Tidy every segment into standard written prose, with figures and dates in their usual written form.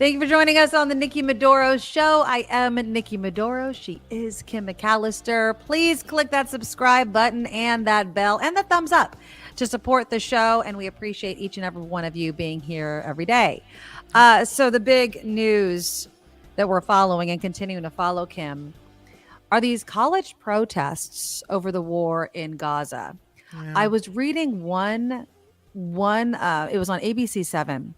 Thank you for joining us on the Nikki Maduro Show. I am Nikki Maduro. She is Kim McAllister. Please click that subscribe button and that bell and the thumbs up to support the show. And we appreciate each and every one of you being here every day. So the big news that we're following and continuing to follow, Kim, are these college protests over the war in Gaza. Yeah. I was reading one it was on ABC7,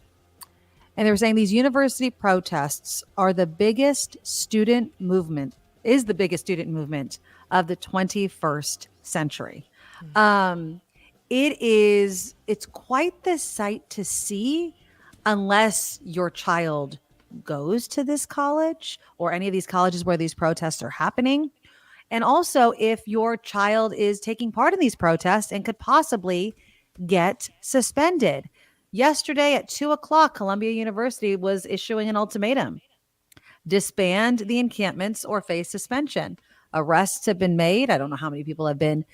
and they were saying these university protests are the biggest student movement of the 21st century. It's quite the sight to see unless your child goes to this college or any of these colleges where these protests are happening. And also if your child is taking part in these protests and could possibly get suspended. Yesterday at 2:00, Columbia University was issuing an ultimatum: disband the encampments or face suspension. Arrests have been made. I don't know how many people have been,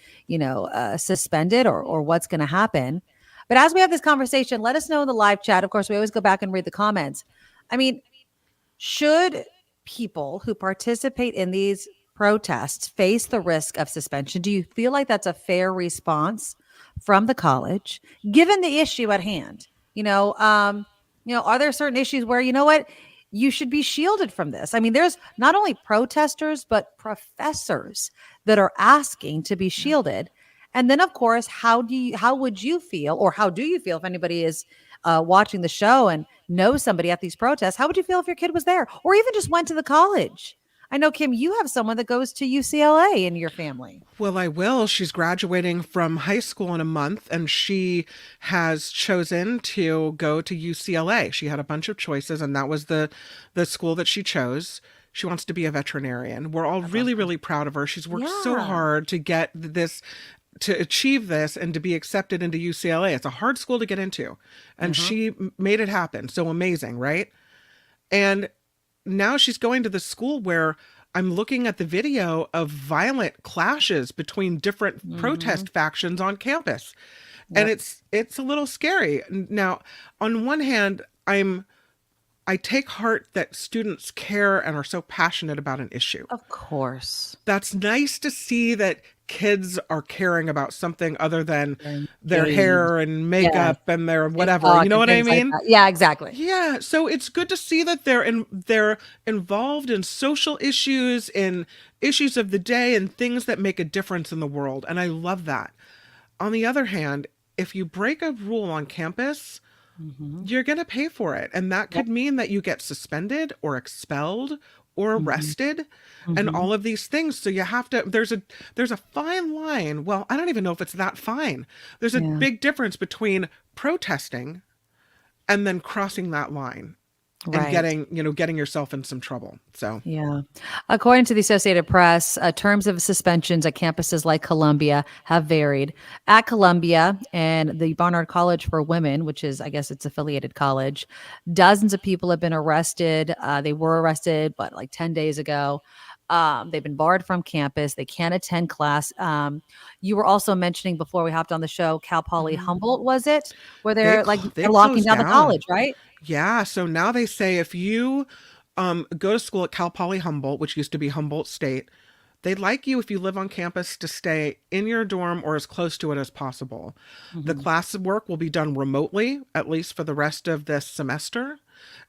suspended or what's going to happen. But as we have this conversation, let us know in the live chat. Of course, we always go back and read the comments. I mean, should people who participate in these protests face the risk of suspension? Do you feel like that's a fair response from the college, given the issue at hand? Are there certain issues where, you should be shielded from this? I mean, there's not only protesters, but professors that are asking to be shielded. And then, of course, how do you feel if anybody is watching the show and knows somebody at these protests? How would you feel if your kid was there or even just went to the college? I know, Kim, you have someone that goes to UCLA in your family. Well, I will. She's graduating from high school in a month, and she has chosen to go to UCLA. She had a bunch of choices, and that was the school that she chose. She wants to be a veterinarian. We're all really, really proud of her. She's worked so hard to get this, to achieve this, and to be accepted into UCLA. It's a hard school to get into, and she made it happen. So amazing, right? And now she's going to the school where I'm looking at the video of violent clashes between different protest factions on campus. Yep. And it's a little scary. Now, on one hand, I take heart that students care and are so passionate about an issue. Of course. That's nice to see that kids are caring about something other than their hair and makeup and their whatever. You know what I mean? Like yeah, exactly. Yeah. So it's good to see that they're involved in social issues, in issues of the day, and things that make a difference in the world. And I love that. On the other hand, if you break a rule on campus, you're going to pay for it. And that could mean that you get suspended or expelled or arrested and all of these things. So you have to, there's a fine line. Well, I don't even know if it's that fine. There's a big difference between protesting and then crossing that line and getting yourself in some trouble. So, yeah. According to the Associated Press, terms of suspensions at campuses like Columbia have varied. At Columbia and the Barnard College for Women, which is, I guess it's affiliated college, dozens of people have been arrested. They were arrested, but like 10 days ago. They've been barred from campus. They can't attend class. You were also mentioning before we hopped on the show, Cal Poly Humboldt, was it? Where they're locking down the college, right? Yeah. So now they say if you go to school at Cal Poly Humboldt, which used to be Humboldt State, they'd like you, if you live on campus, to stay in your dorm or as close to it as possible. The class work will be done remotely, at least for the rest of this semester.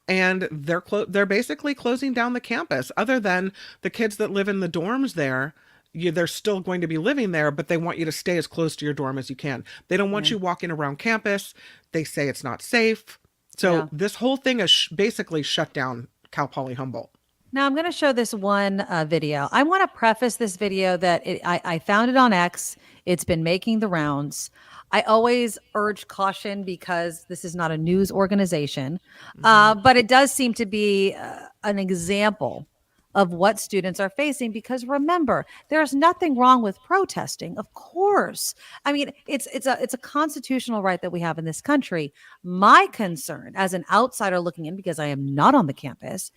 And they're basically closing down the campus. Other than the kids that live in the dorms there, they're still going to be living there, but they want you to stay as close to your dorm as you can. They don't want you walking around campus. They say it's not safe. So this whole thing is basically shut down Cal Poly Humboldt. Now I'm going to show this one video. I want to preface this video that I found it on X. It's been making the rounds. I always urge caution because this is not a news organization, but it does seem to be an example of what students are facing. Because remember, there's nothing wrong with protesting, of course. I mean, it's a constitutional right that we have in this country. My concern as an outsider looking in, because I am not on the campus,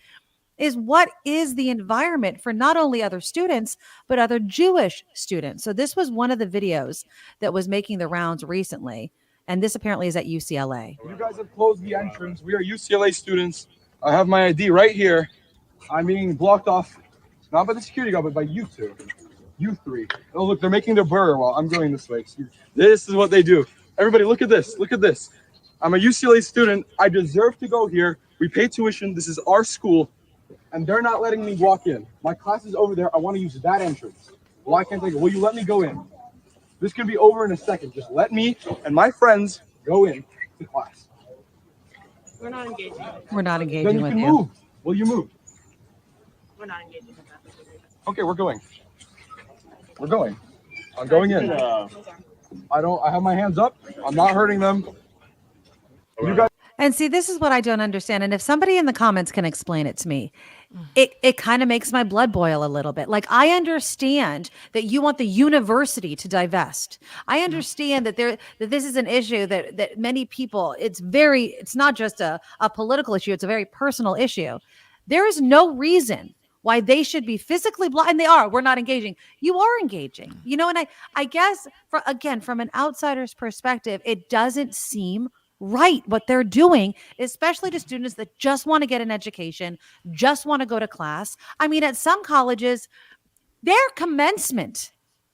is what is the environment for not only other students, but other Jewish students. So this was one of the videos that was making the rounds recently. And this apparently is at UCLA. You guys have closed the entrance. We are UCLA students. I have my ID right here. I'm being blocked off, not by the security guard, but by you two. You three. Oh, look, they're making their burger while I'm going this way. Excuse me. This is what they do. Everybody, look at this. Look at this. I'm a UCLA student. I deserve to go here. We pay tuition. This is our school. And they're not letting me walk in. My class is over there. I want to use that entrance. Why can't they go? Will you let me go in? This could be over in a second. Just let me and my friends go in to class. We're not engaging. We're not Then engaging you with can you. move. Will you move? We're not engaging with that. Okay, we're going. We're going. I'm going in. I have my hands up. I'm not hurting them. You guys. And see, this is what I don't understand. And if somebody in the comments can explain it to me, it kind of makes my blood boil a little bit. Like, I understand that you want the university to divest. I understand that this is an issue that many people, it's not just a political issue, it's a very personal issue. There is no reason why they should be physically blocked. And we're not engaging. You are engaging, and I guess from an outsider's perspective, it doesn't seem right what they're doing, especially to students that just want to get an education, just want to go to class. I mean, at some colleges, their commencement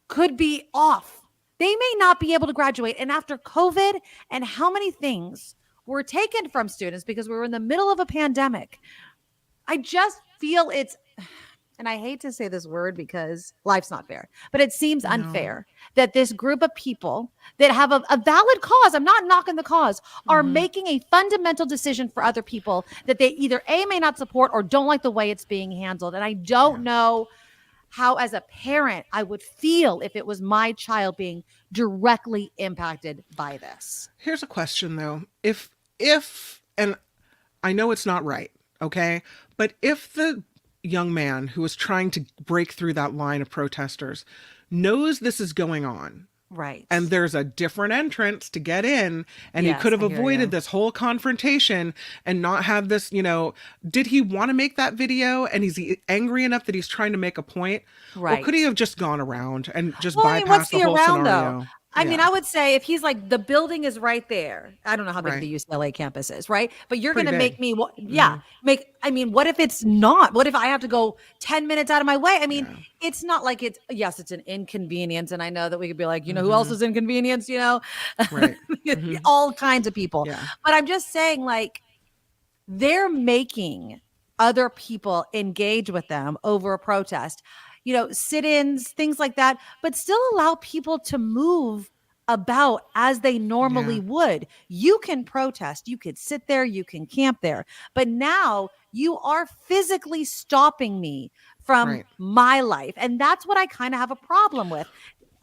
could be off. They may not be able to graduate. And after COVID and how many things were taken from students because we were in the middle of a pandemic, I just feel and I hate to say this word because life's not fair, but it seems unfair that this group of people that have a valid cause, I'm not knocking the cause, are making a fundamental decision for other people that they either may not support or don't like the way it's being handled. And I don't know how, as a parent, I would feel if it was my child being directly impacted by this. Here's a question, though. If, and I know it's not right, okay, but if the young man who is trying to break through that line of protesters knows this is going on, right, and there's a different entrance to get in, and he could have avoided this whole confrontation and not have this, did he want to make that video, and is he angry enough that he's trying to make a point, right, or could he have just gone around and just bypassed bypassed the whole around, scenario? Though? I mean, I would say if he's like, the building is right there. I don't know how big the UCLA campus is, right? But you're going to make me, what if it's not? What if I have to go 10 minutes out of my way? I mean, it's not like it's an inconvenience. And I know that we could be like, who else is inconvenienced, Right. all kinds of people. Yeah. But I'm just saying, like, they're making other people engage with them over a protest. Sit-ins, things like that, but still allow people to move about as they normally would. You can protest, you could sit there, you can camp there, but now you are physically stopping me from my life. And that's what I kind of have a problem with.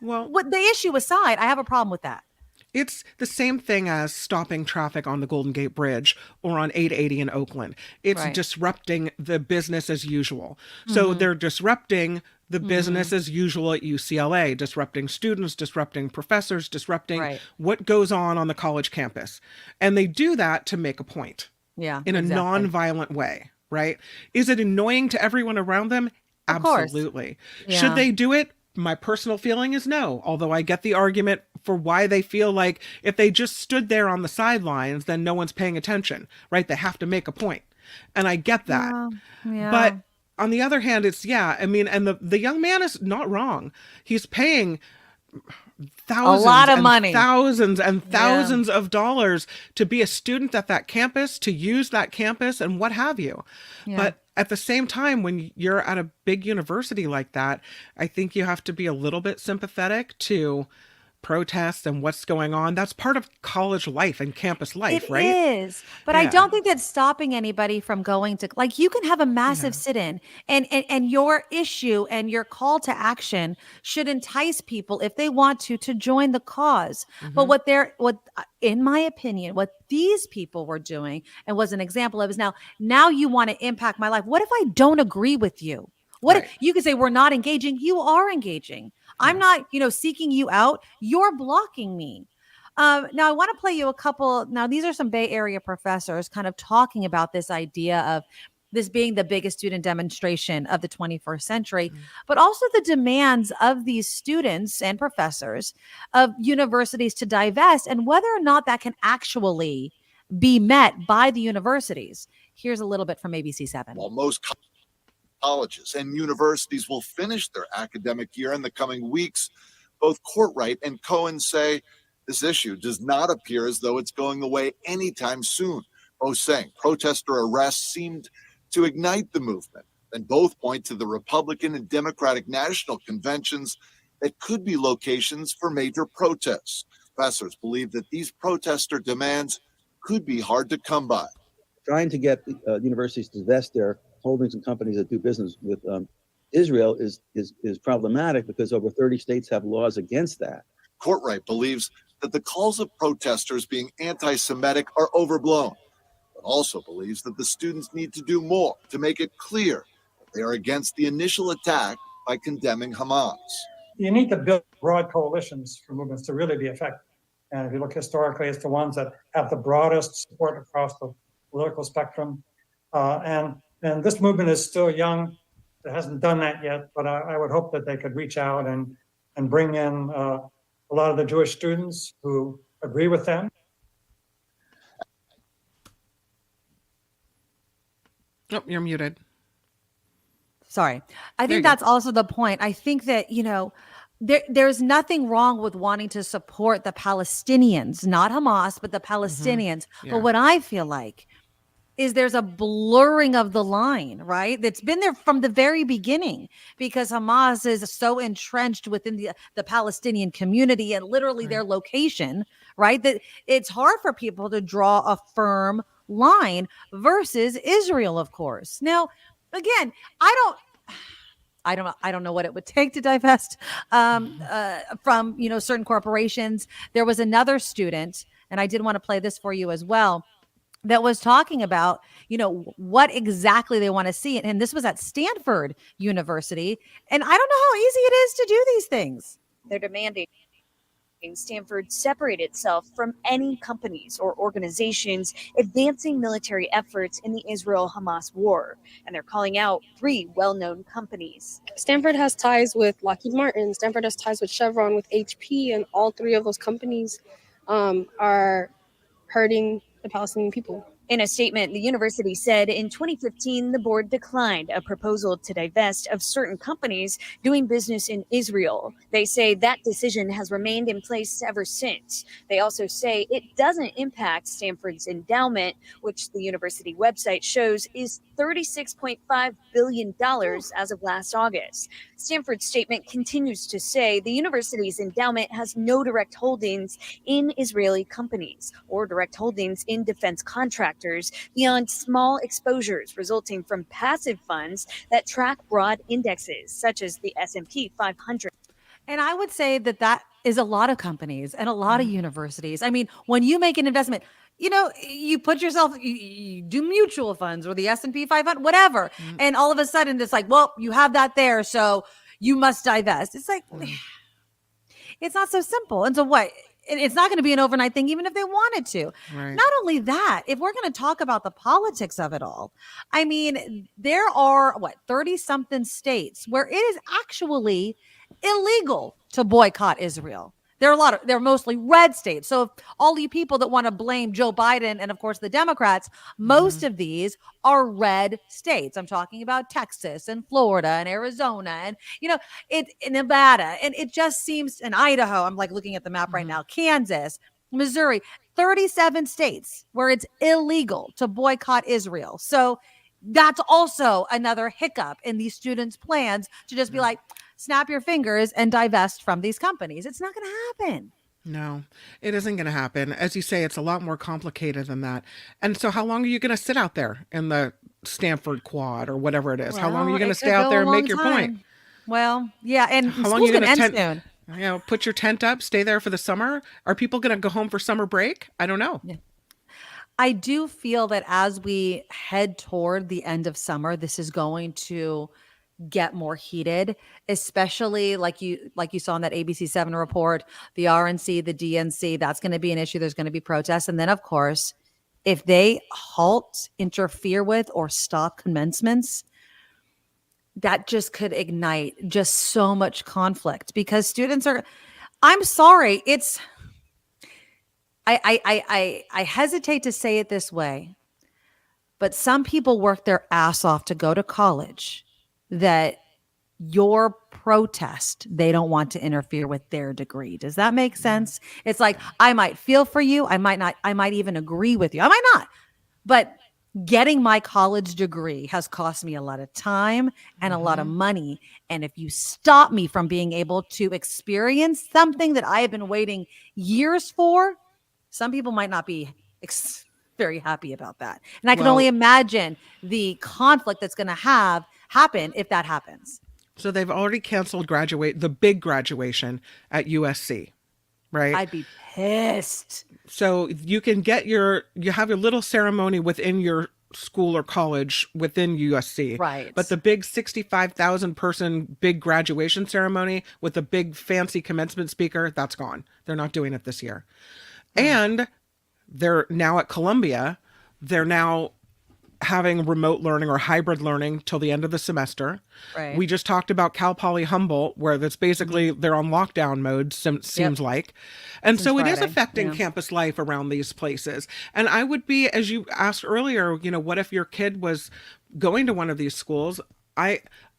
Well, what the issue aside, I have a problem with that. It's the same thing as stopping traffic on the Golden Gate Bridge or on 880 in Oakland. It's disrupting the business as usual. So they're disrupting the business as usual at UCLA, disrupting students, disrupting professors, disrupting what goes on the college campus. And they do that to make a point in a non-violent way, right? Is it annoying to everyone around them? Absolutely. Yeah. Should they do it? My personal feeling is no, although I get the argument for why they feel like if they just stood there on the sidelines, then no one's paying attention, right? They have to make a point. And I get that. Yeah. But on the other hand, it's, and the young man is not wrong. He's paying thousands, a lot of money, thousands and thousands of dollars to be a student at that campus, to use that campus and what have you. Yeah. But at the same time, when you're at a big university like that, I think you have to be a little bit sympathetic to protests and what's going on. That's part of college life and campus life, right? It is. But I don't think that's stopping anybody from going to, like, you can have a massive sit-in and your issue and your call to action should entice people, if they want to join the cause. But what in my opinion, what these people were doing and was an example of is now you want to impact my life. What if I don't agree with you? What if you could say we're not engaging? You are engaging. I'm not, seeking you out. You're blocking me. Now I want to play you a couple. Now these are some Bay Area professors kind of talking about this idea of this being the biggest student demonstration of the 21st century, but also the demands of these students and professors of universities to divest and whether or not that can actually be met by the universities. Here's a little bit from ABC7. While most colleges and universities will finish their academic year in the coming weeks, both Courtwright and Cohen say this issue does not appear as though it's going away anytime soon, both saying protester arrests seemed to ignite the movement, and both point to the Republican and Democratic national conventions that could be locations for major protests. Professors believe that these protester demands could be hard to come by. Trying to get universities to divest their holdings and companies that do business with Israel is problematic because over 30 states have laws against that. Courtwright believes that the calls of protesters being anti-Semitic are overblown, but also believes that the students need to do more to make it clear that they are against the initial attack by condemning Hamas. You need to build broad coalitions for movements to really be effective. And if you look historically, it's the ones that have the broadest support across the political spectrum. And this movement is still young. It hasn't done that yet, but I would hope that they could reach out and bring in a lot of the Jewish students who agree with them. Oh, you're muted. Sorry. I think that's also the point. I think that, there's nothing wrong with wanting to support the Palestinians, not Hamas, but the Palestinians. Yeah. But what I feel like is there's a blurring of the line, right? That's been there from the very beginning because Hamas is so entrenched within the Palestinian community and literally their location, right? That it's hard for people to draw a firm line versus Israel, of course. Now, again, I don't know what it would take to divest from, certain corporations. There was another student, and I did want to play this for you as well, that was talking about, what exactly they want to see. And this was at Stanford University. And I don't know how easy it is to do these things. They're demanding Stanford separate itself from any companies or organizations advancing military efforts in the Israel-Hamas war. And they're calling out 3 well-known companies. Stanford has ties with Lockheed Martin. Stanford has ties with Chevron, with HP, and all 3 of those companies are hurting the Palestinian people. In a statement, the university said in 2015, the board declined a proposal to divest of certain companies doing business in Israel. They say that decision has remained in place ever since. They also say it doesn't impact Stanford's endowment, which the university website shows is $36.5 billion as of last August. Stanford's statement continues to say the university's endowment has no direct holdings in Israeli companies or direct holdings in defense contractors beyond small exposures resulting from passive funds that track broad indexes such as the S&P 500. And I would say that is a lot of companies and a lot of universities. I mean, when you make an investment, you put yourself, you do mutual funds or the S&P 500, whatever. And all of a sudden it's like, well, you have that there, so you must divest. It's like, it's not so simple. And so what? It's not going to be an overnight thing, even if they wanted to. Right. Not only that, if we're going to talk about the politics of it all, I mean, there are 30-something states where it is actually illegal to boycott Israel. They're mostly red states. So if all you people that want to blame Joe Biden and of course the Democrats, most of these are red states. I'm talking about Texas and Florida and Arizona and, in Nevada. And it just seems in Idaho, I'm like looking at the map right now, Kansas, Missouri, 37 states where it's illegal to boycott Israel. So that's also another hiccup in these students' plans to just be like, snap your fingers and divest from these companies. It's not going to happen. No, it isn't going to happen. As you say, it's a lot more complicated than that. And so how long are you going to sit out there in the Stanford quad or whatever it is? How long are you going to stay out there and make your point? Well, yeah. And how long are you going to end soon. Put your tent up, stay there for the summer? Are people going to go home for summer break? I don't know. Yeah. I do feel that as we head toward the end of summer, this is going to get more heated, especially like you saw in that ABC7 report, the RNC, the DNC, that's going to be an issue. There's going to be protests. And then of course, if they halt, interfere with, or stop commencements, that just could ignite just so much conflict because students are, I'm sorry, I hesitate to say it this way. but some people work their ass off to go to college that your protest, they don't want to interfere with their degree. Does that make sense? It's like, I might feel for you. I might not, I might even agree with you. I might not, but getting my college degree has cost me a lot of time and a lot of money. And if you stop me from being able to experience something that I have been waiting years for, some people might not be very happy about that. And I can only imagine the conflict that's going to happen if that happens. So they've already canceled the big graduation at USC, right? I'd be pissed. So you can you have your little ceremony within your school or college within USC. Right. But the big 65,000 person big graduation ceremony with the big fancy commencement speaker, that's gone. They're not doing it this year. And they're now at Columbia. They're now having remote learning or hybrid learning till the end of the semester. Right. We just talked about Cal Poly Humboldt, where that's basically they're on lockdown mode, seems like. And so it is affecting campus life around these places. And I would be, as you asked earlier, what if your kid was going to one of these schools?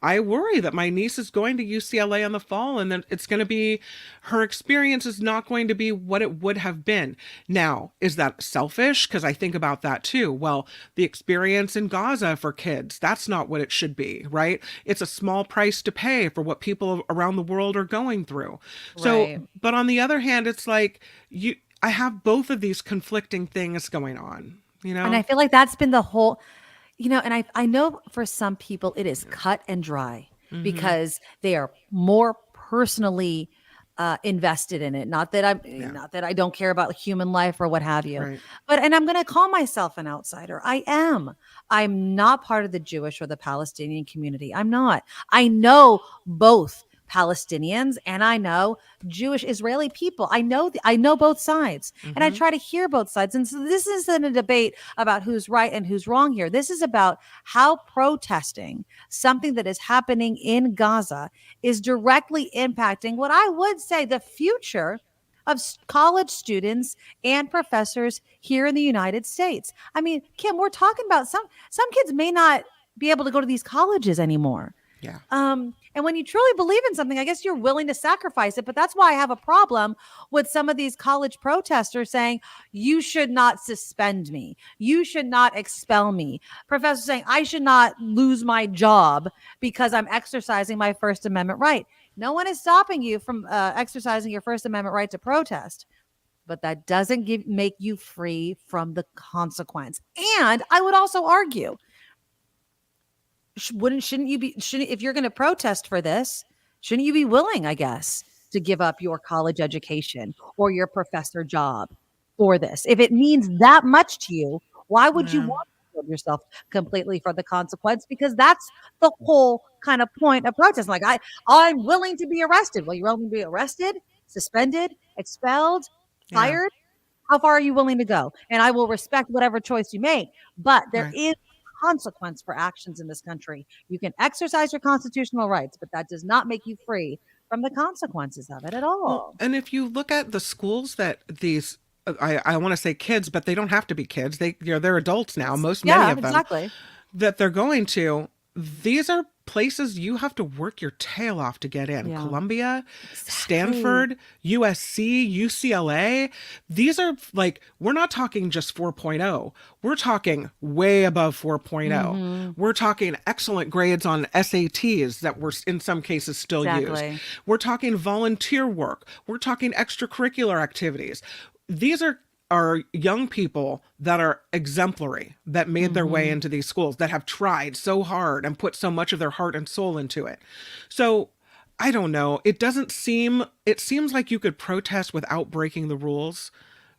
I worry that my niece is going to UCLA in the fall, and then it's going to be, her experience is not going to be what it would have been. Now, is that selfish? Because I think about that too. Well, the experience in Gaza for kids, that's not what it should be, right? It's a small price to pay for what people around the world are going through. So, but on the other hand, it's like, I have both of these conflicting things going on, And I feel like that's been the whole... and I know for some people it is cut and dry because they are more personally invested in it. Not that I don't care about human life or what have you, and I'm going to call myself an outsider. I'm not part of the Jewish or the Palestinian community. I'm not. I know both Palestinians and I know Jewish Israeli people. I know both sides, and I try to hear both sides. And so this isn't a debate about who's right and who's wrong here. This is about how protesting something that is happening in Gaza is directly impacting what I would say the future of college students and professors here in the United States. I mean, Kim, we're talking about some kids may not be able to go to these colleges anymore. Yeah. And when you truly believe in something, I guess you're willing to sacrifice it. But that's why I have a problem with some of these college protesters saying, you should not suspend me. You should not expel me. Professors saying, I should not lose my job because I'm exercising my First Amendment right. No one is stopping you from exercising your First Amendment right to protest. But that doesn't make you free from the consequence. And I would also argue, if you're going to protest for this, shouldn't you be willing, I guess, to give up your college education or your professor job for this? If it means that much to you, why would you want to shield yourself completely for the consequence? Because that's the whole kind of point of protest. Like, I'm willing to be arrested. Well, you're willing to be arrested, suspended, expelled, fired? How far are you willing to go? And I will respect whatever choice you make, but there is consequence for actions in this country. You can exercise your constitutional rights, but that does not make you free from the consequences of it at all. Well, and if you look at the schools that these, I want to say kids, but they don't have to be kids. They're adults now. Many of them that they're going to. These are places you have to work your tail off to get in. Columbia, Stanford, USC, UCLA. These are like, we're not talking just 4.0. We're talking way above 4.0. We're talking excellent grades on SATs that were in some cases still used. We're talking volunteer work. We're talking extracurricular activities. These are young people that are exemplary, that made their way into these schools, that have tried so hard and put so much of their heart and soul into it. So I don't know. It seems like you could protest without breaking the rules,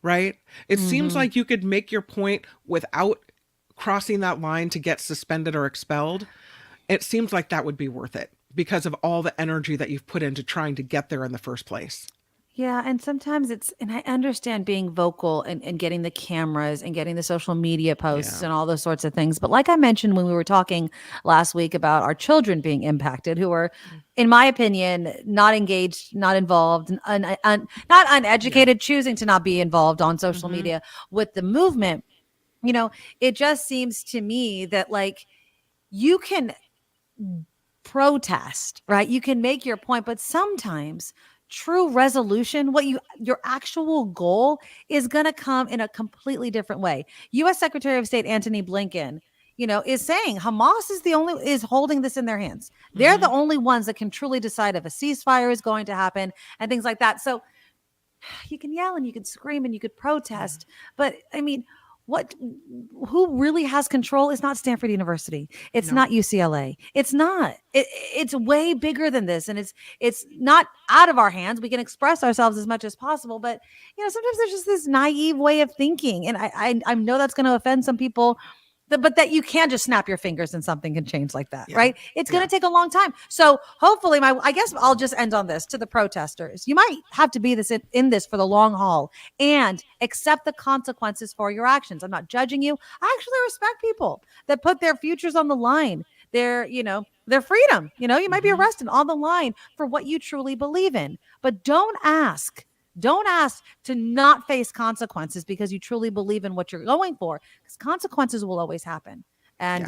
right? It seems like you could make your point without crossing that line to get suspended or expelled. It seems like that would be worth it because of all the energy that you've put into trying to get there in the first place. Yeah. And sometimes and I understand being vocal and getting the cameras and getting the social media posts and all those sorts of things. But like I mentioned when we were talking last week about our children being impacted, who are, in my opinion, not engaged, not involved, not uneducated, choosing to not be involved on social media with the movement. You know, it just seems to me that like you can protest, right? You can make your point, but sometimes true resolution, your actual goal is going to come in a completely different way. US Secretary of State Antony Blinken, is saying Hamas is holding this in their hands. They're the only ones that can truly decide if a ceasefire is going to happen and things like that. So you can yell and you can scream and you could protest, but I mean, who really has control is not Stanford University. It's not UCLA. It's not. It's way bigger than this, and it's not out of our hands. We can express ourselves as much as possible, but sometimes there's just this naive way of thinking, and I know that's going to offend some people. But that you can't just snap your fingers and something can change like that, right? It's going to take a long time. So hopefully, I guess I'll just end on this to the protesters. You might have to be in this for the long haul and accept the consequences for your actions. I'm not judging you. I actually respect people that put their futures on the line. Their freedom. You might be arrested on the line for what you truly believe in. But don't ask to not face consequences because you truly believe in what you're going for, because consequences will always happen. And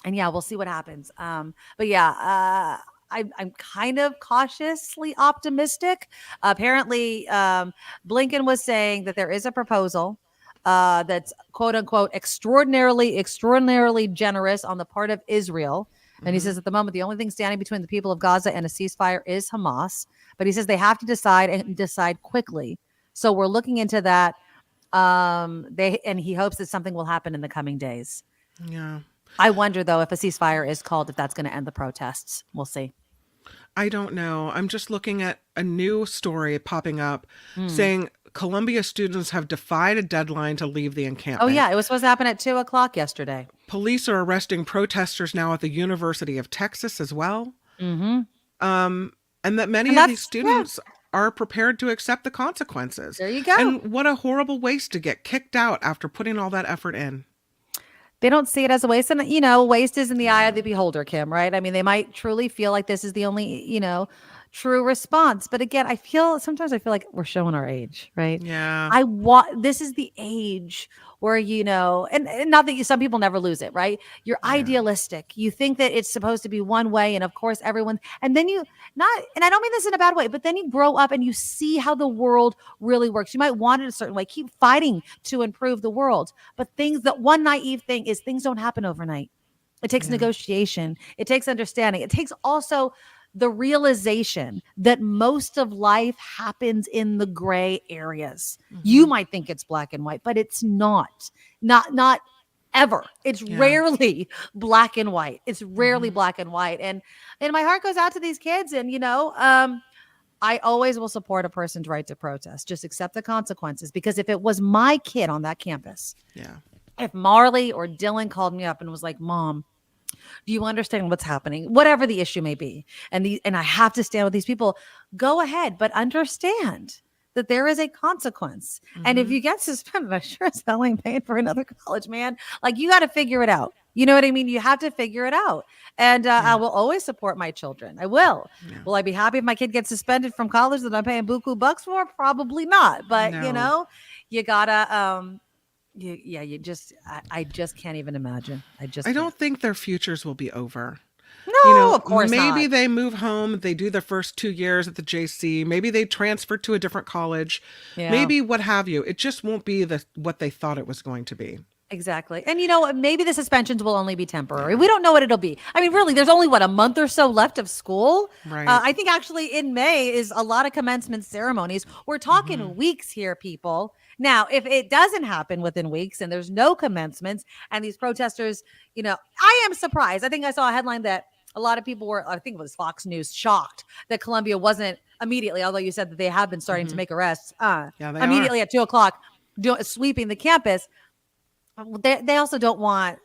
yeah, we'll see what happens. But yeah, I'm kind of cautiously optimistic. Apparently, Blinken was saying that there is a proposal that's quote unquote extraordinarily generous on the part of Israel. And he says at the moment, the only thing standing between the people of Gaza and a ceasefire is Hamas. But he says they have to decide quickly. So we're looking into that. And he hopes that something will happen in the coming days. Yeah. I wonder, though, if a ceasefire is called, if that's going to end the protests. We'll see. I don't know. I'm just looking at a new story popping up saying Columbia students have defied a deadline to leave the encampment. Oh, yeah. It was supposed to happen at 2:00 yesterday. Police are arresting protesters now at the University of Texas as well. Mm-hmm. And that many of these students are prepared to accept the consequences. There you go. And what a horrible waste to get kicked out after putting all that effort in. They don't see it as a waste. And, waste is in the eye of the beholder, Kim, right? I mean, they might truly feel like this is the only, true response. But again, sometimes I feel like we're showing our age, right? Yeah. This is the age where, and not that some people never lose it, right? You're idealistic. You think that it's supposed to be one way. And of course, and then and I don't mean this in a bad way, but then you grow up and you see how the world really works. You might want it a certain way, keep fighting to improve the world. But one naive thing is things don't happen overnight. It takes negotiation. It takes understanding. It takes also the realization that most of life happens in the gray areas. You might think it's black and white, but it's not ever. It's rarely black and white. It's rarely black and white. And my heart goes out to these kids. And, I always will support a person's right to protest. Just accept the consequences. Because if it was my kid on that campus, if Marley or Dylan called me up and was like, Mom, do you understand what's happening? Whatever the issue may be. And I have to stand with these people. Go ahead, but understand that there is a consequence. And if you get suspended, I sure as hell ain't paying for another college, man. Like, you got to figure it out. You know what I mean? You have to figure it out. And I will always support my children. I will. Yeah. Will I be happy if my kid gets suspended from college that I'm paying buku bucks for? Probably not. But, you gotta... I just can't even imagine. I don't think their futures will be over. No, of course not. Maybe they move home. They do the first 2 years at the JC. Maybe they transfer to a different college. Yeah. Maybe what have you. It just won't be what they thought it was going to be. Exactly. And maybe the suspensions will only be temporary. We don't know what it'll be. I mean, really, there's only a month or so left of school. Right. I think actually in May is a lot of commencement ceremonies. We're talking weeks here, people. Now, if it doesn't happen within weeks and there's no commencements and these protesters, I am surprised. I think I saw a headline that a lot of people were, I think it was Fox News, shocked that Columbia wasn't immediately, although you said that they have been starting to make arrests immediately at 2:00 sweeping the campus. They also don't want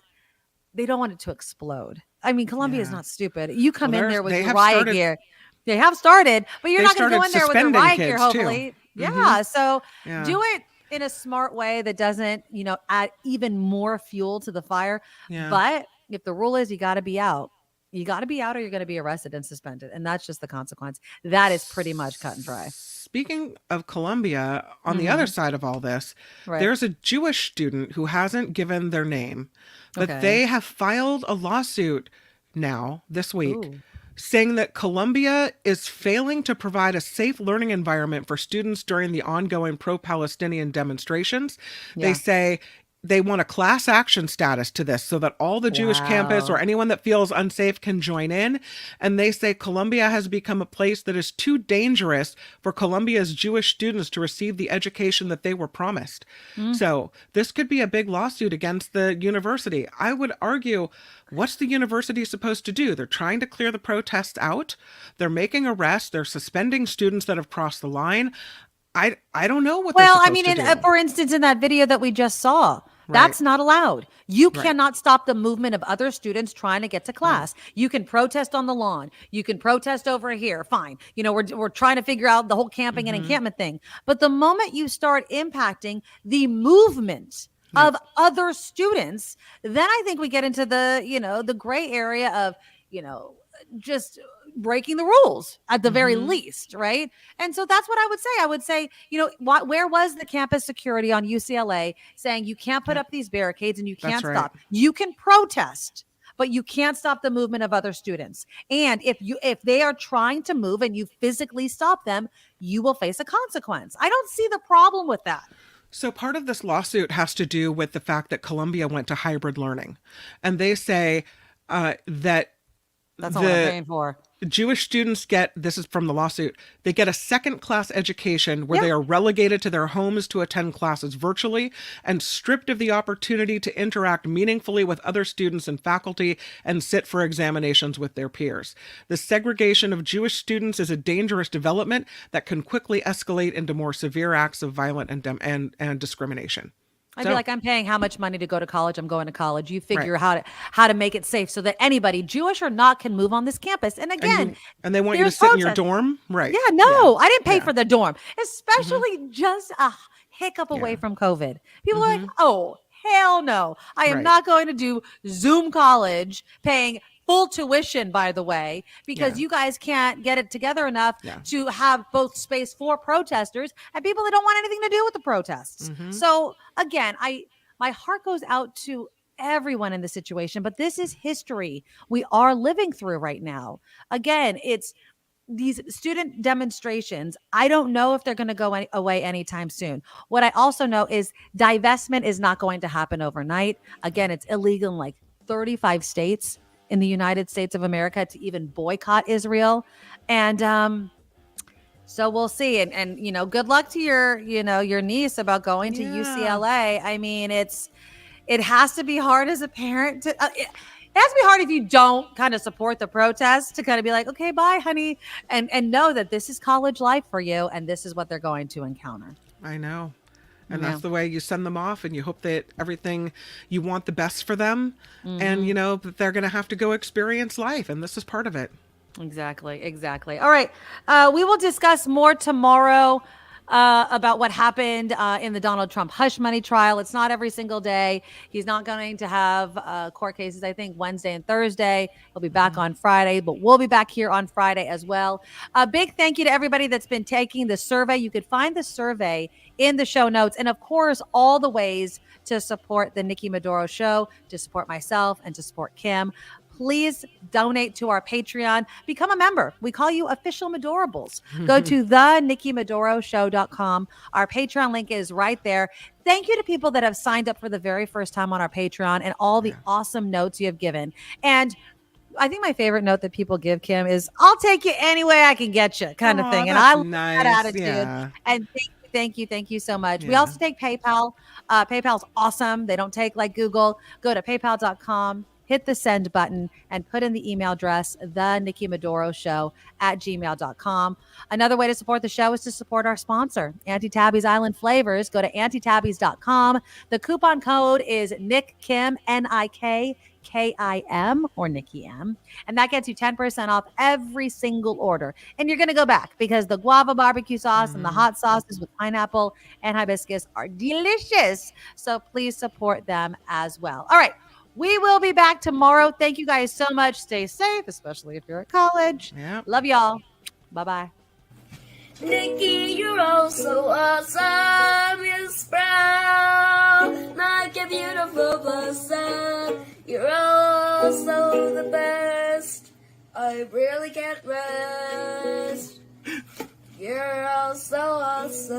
it to explode. I mean, Columbia is not stupid. You come in there with your riot gear. They have started, but you're not going to go in there with your riot gear, hopefully. Yeah. So do it in a smart way that doesn't, add even more fuel to the fire. Yeah. But if the rule is you got to be out, You got to be out or you're going to be arrested and suspended. And that's just the consequence. That is pretty much cut and dry. Speaking of Colombia, on the other side of all this, Right. there's a Jewish student who hasn't given their name, but Okay. they have filed a lawsuit now this week Ooh. saying that Colombia is failing to provide a safe learning environment for students during the ongoing pro-Palestinian demonstrations. Yeah. They say they want a class action status to this so that all the Jewish campus Wow. or anyone that feels unsafe can join in. And they say Colombia has become a place that is too dangerous for Colombia's Jewish students to receive the education that they were promised. So this could be a big lawsuit against the university. I would argue, what's the university supposed to do? They're trying to clear the protests out. They're making arrests. They're suspending students that have crossed the line. I don't know what they're Well, supposed I mean, to do. for instance, in that video that we just saw, that's not allowed. You Right. cannot stop the movement of other students trying to get to class. You can protest on the lawn. You can protest over here. Fine. You know, we're trying to figure out the whole camping and encampment thing. But the moment you start impacting the movement of other students, then I think we get into the, you know, the gray area of, you know, just breaking the rules at the very least, right? And so that's what I would say. I would say, you know, where was the campus security on UCLA saying you can't put up these barricades and you That's can't right. stop? You can protest, but you can't stop the movement of other students. And if they are trying to move and you physically stop them, you will face a consequence. I don't see the problem with that. So part of this lawsuit has to do with the fact that Columbia went to hybrid learning. And they say that That's all I'm paying for. Jewish students get, this is from the lawsuit, they get a second class education where they are relegated to their homes to attend classes virtually and stripped of the opportunity to interact meaningfully with other students and faculty and sit for examinations with their peers. The segregation of Jewish students is a dangerous development that can quickly escalate into more severe acts of violence and discrimination. I'd be like, I'm paying how much money to go to college? I'm going to college. You figure how to make it safe so that anybody, Jewish or not, can move on this campus. And again, and they want you to there's sit in your protest. dorm, right? Yeah, no, I didn't pay for the dorm, especially just a hiccup away from COVID. People are like, oh, hell no. I am Right. not going to do Zoom college paying full tuition, by the way, because you guys can't get it together enough to have both space for protesters and people that don't want anything to do with the protests. So again, my heart goes out to everyone in the situation, but this is history we are living through right now. Again, it's these student demonstrations. I don't know if they're going to go away anytime soon. What I also know is divestment is not going to happen overnight. Again, it's illegal in like 35 states in the United States of America to even boycott Israel. And so we'll see. And you know, good luck to your niece about going to UCLA. I mean, it has to be hard as a parent to it has to be hard if you don't kind of support the protests to kind of be like, okay, bye, honey, and know that this is college life for you and this is what they're going to encounter. I know. And that's the way you send them off, and you hope that everything, you want the best for them, and you know that they're going to have to go experience life, and this is part of it. Exactly. All right. We will discuss more tomorrow about what happened in the Donald Trump hush money trial. It's not every single day. He's not going to have court cases, I think, Wednesday and Thursday. He'll be back on Friday, but we'll be back here on Friday as well. A big thank you to everybody that's been taking the survey. You could find the survey in the show notes. And of course, all the ways to support the Nikki Maduro Show, to support myself, and to support Kim. Please donate to our Patreon. Become a member. We call you official Madorables. Go to thenikkimadoroshow.com. Our Patreon link is right there. Thank you to people that have signed up for the very first time on our Patreon and all the awesome notes you have given. And I think my favorite note that people give, Kim, is I'll take you any way I can get you kind of thing. And I love that attitude. Yeah. And thank you so much. We also take PayPal. PayPal's awesome. They don't take like Google. Go to paypal.com. Hit the send button and put in the email address, thenikkimadoroshow@gmail.com. Another way to support the show is to support our sponsor, Auntie Tabby's Island Flavors. Go to auntie-tabbies.com. The coupon code is NIKKIM, NIKKIM, or Nikki M. And that gets you 10% off every single order. And you're going to go back because the guava barbecue sauce and the hot sauces with pineapple and hibiscus are delicious. So please support them as well. All right. We will be back tomorrow. Thank you guys so much. Stay safe, especially if you're at college. Yeah. Love y'all. Bye-bye. Nikki, you're all so awesome. You sprout like a beautiful blossom. You're all so the best. I really can't rest. You're all so awesome.